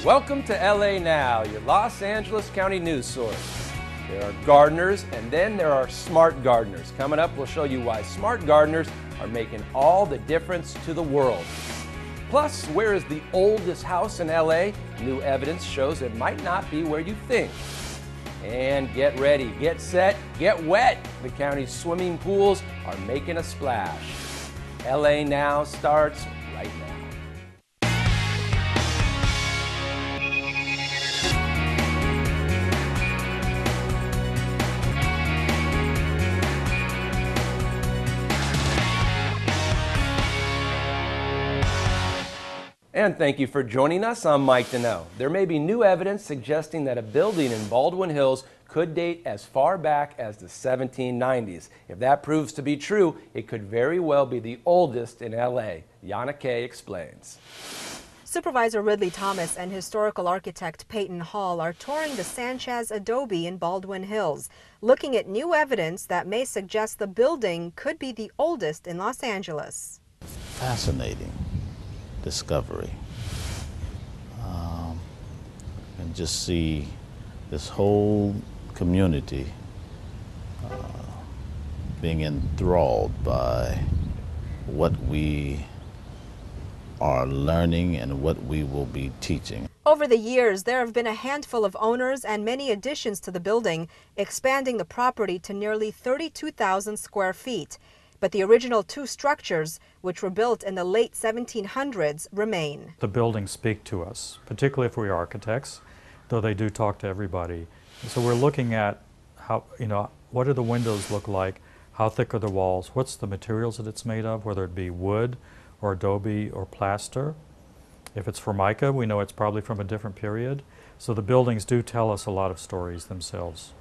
Welcome to LA Now, your Los Angeles County news source. There are gardeners, and then there are smart gardeners. Coming up, we'll show you why smart gardeners are making all the difference to the world. Plus, where is the oldest house in LA? New evidence shows it might not be where you think. And get ready, get set, get wet. The county's swimming pools are making a splash. LA Now starts right now. And thank you for joining us. I'm Mike Deneau. There may be new evidence suggesting that a building in Baldwin Hills could date as far back as the 1790s. If that proves to be true, it could very well be the oldest in LA. Yana Kay explains. Supervisor Ridley Thomas and historical architect Peyton Hall are touring the Sanchez Adobe in Baldwin Hills, looking at new evidence that may suggest the building could be the oldest in Los Angeles. Fascinating discovery, and just see this whole community being enthralled by what we are learning and what we will be teaching. Over the years, there have been a handful of owners and many additions to the building, expanding the property to nearly 32,000 square feet. But the original two structures, which were built in the late 1700s, remain. The buildings speak to us, particularly if we're architects, though they do talk to everybody. So we're looking at how, what do the windows look like? How thick are the walls? What's the materials that it's made of, whether it be wood or adobe or plaster? If it's Formica, we know it's probably from a different period. So the buildings do tell us a lot of stories themselves.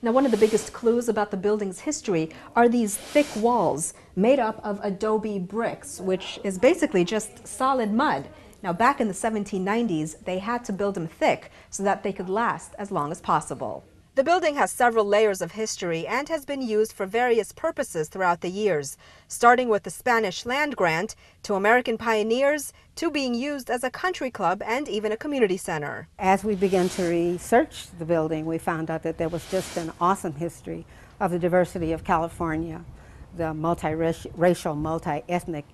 Now, one of the biggest clues about the building's history are these thick walls made up of adobe bricks, which is basically just solid mud. Now, back in the 1790s, they had to build them thick so that they could last as long as possible. The building has several layers of history and has been used for various purposes throughout the years, starting with the Spanish land grant to American pioneers to being used as a country club and even a community center. As we began to research the building, we found out that there was just an awesome history of the diversity of California, the multiracial, multi-ethnic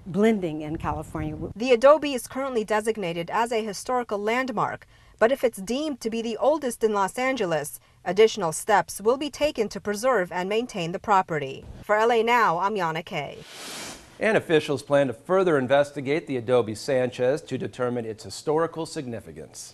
blending in California. The adobe is currently designated as a historical landmark, but if it's deemed to be the oldest in Los Angeles, additional steps will be taken to preserve and maintain the property. For LA Now, I'm Yana Kay. And officials plan to further investigate the Adobe Sanchez to determine its historical significance.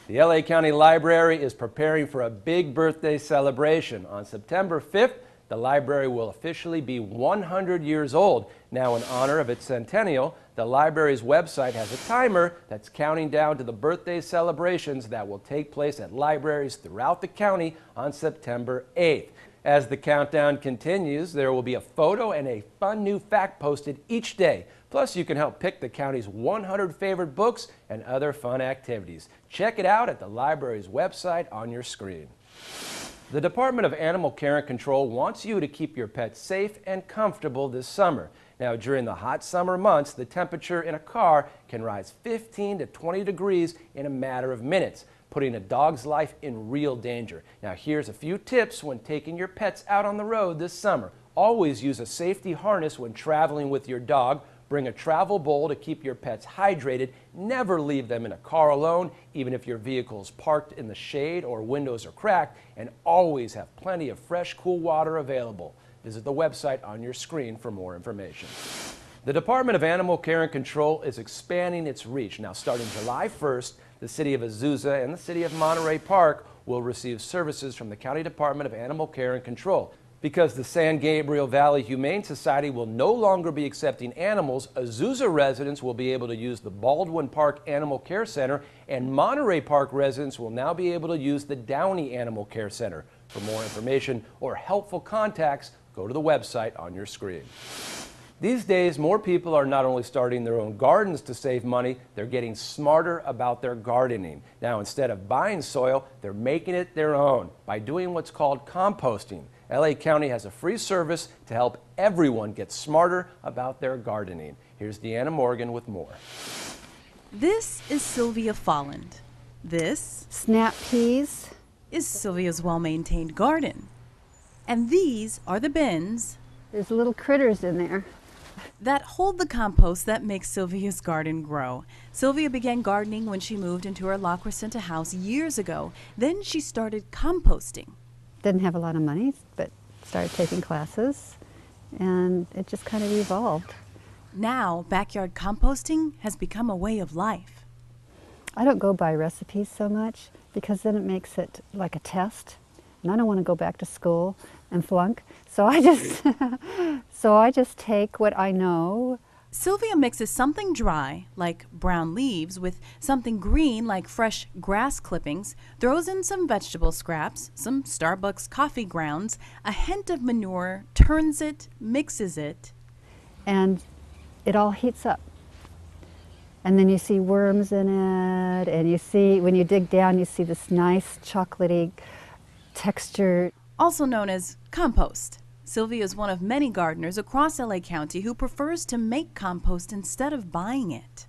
The LA County Library is preparing for a big birthday celebration. On September 5th, the library will officially be 100 years old. Now, in honor of its centennial, the library's website has a timer that's counting down to the birthday celebrations that will take place at libraries throughout the county on September 8th. As the countdown continues, there will be a photo and a fun new fact posted each day. Plus, you can help pick the county's 100 favorite books and other fun activities. Check it out at the library's website on your screen. The Department of Animal Care and Control wants you to keep your pets safe and comfortable this summer. Now, during the hot summer months, the temperature in a car can rise 15 to 20 degrees in a matter of minutes, putting a dog's life in real danger. Now, here's a few tips when taking your pets out on the road this summer. Always use a safety harness when traveling with your dog. Bring a travel bowl to keep your pets hydrated. Never leave them in a car alone, even if your vehicle is parked in the shade or windows are cracked, and always have plenty of fresh, cool water available. Visit the website on your screen for more information. The Department of Animal Care and Control is expanding its reach. Now, starting July 1st, the city of Azusa and the city of Monterey Park will receive services from the County Department of Animal Care and Control. Because the San Gabriel Valley Humane Society will no longer be accepting animals, Azusa residents will be able to use the Baldwin Park Animal Care Center, and Monterey Park residents will now be able to use the Downey Animal Care Center. For more information or helpful contacts, go to the website on your screen. These days, more people are not only starting their own gardens to save money, they're getting smarter about their gardening. Now, instead of buying soil, they're making it their own by doing what's called composting. LA County has a free service to help everyone get smarter about their gardening. Here's Deanna Morgan with more. This is Sylvia Folland. This Snap peas. is Sylvia's well-maintained garden. And these are the bins There's little critters in there. that hold the compost that makes Sylvia's garden grow. Sylvia began gardening when she moved into her La Crescenta house years ago. Then she started composting. Didn't have a lot of money, but started taking classes, and it just kind of evolved. Now, backyard composting has become a way of life. I don't go by recipes so much because then it makes it like a test, and I don't want to go back to school and flunk. So I just take what I know. Sylvia mixes something dry, like brown leaves, with something green, like fresh grass clippings, throws in some vegetable scraps, some Starbucks coffee grounds, a hint of manure, turns it, mixes it. And it all heats up. And then you see worms in it, and you see, when you dig down, you see this nice chocolatey texture. Also known as compost. Sylvia is one of many gardeners across LA County who prefers to make compost instead of buying it.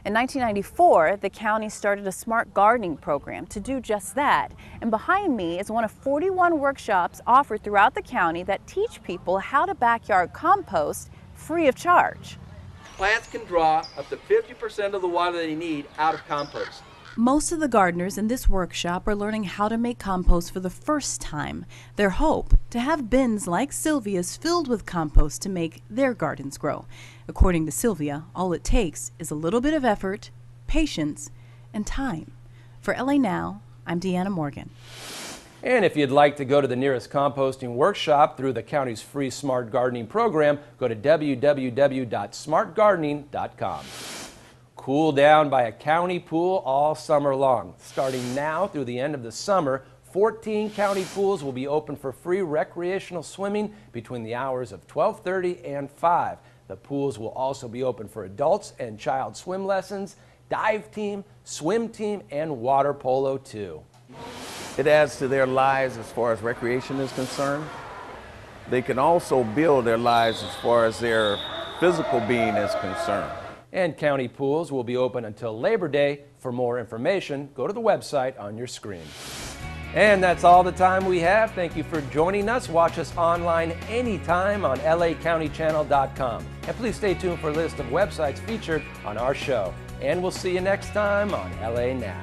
In 1994, the county started a smart gardening program to do just that. And behind me is one of 41 workshops offered throughout the county that teach people how to backyard compost free of charge. Plants can draw up to 50% of the water they need out of compost. Most of the gardeners in this workshop are learning how to make compost for the first time. Their hope, to have bins like Sylvia's filled with compost to make their gardens grow. According to Sylvia, all it takes is a little bit of effort, patience, and time. For LA Now, I'm Deanna Morgan. And if you'd like to go to the nearest composting workshop through the county's free Smart Gardening program, go to www.smartgardening.com. Cool down by a county pool all summer long. Starting now through the end of the summer, 14 county pools will be open for free recreational swimming between the hours of 12:30 and 5. The pools will also be open for adults and child swim lessons, dive team, swim team, and water polo too. It adds to their lives as far as recreation is concerned. They can also build their lives as far as their physical being is concerned. And county pools will be open until Labor Day. For more information, go to the website on your screen. And that's all the time we have. Thank you for joining us. Watch us online anytime on lacountychannel.com. And please stay tuned for a list of websites featured on our show. And we'll see you next time on LA Now.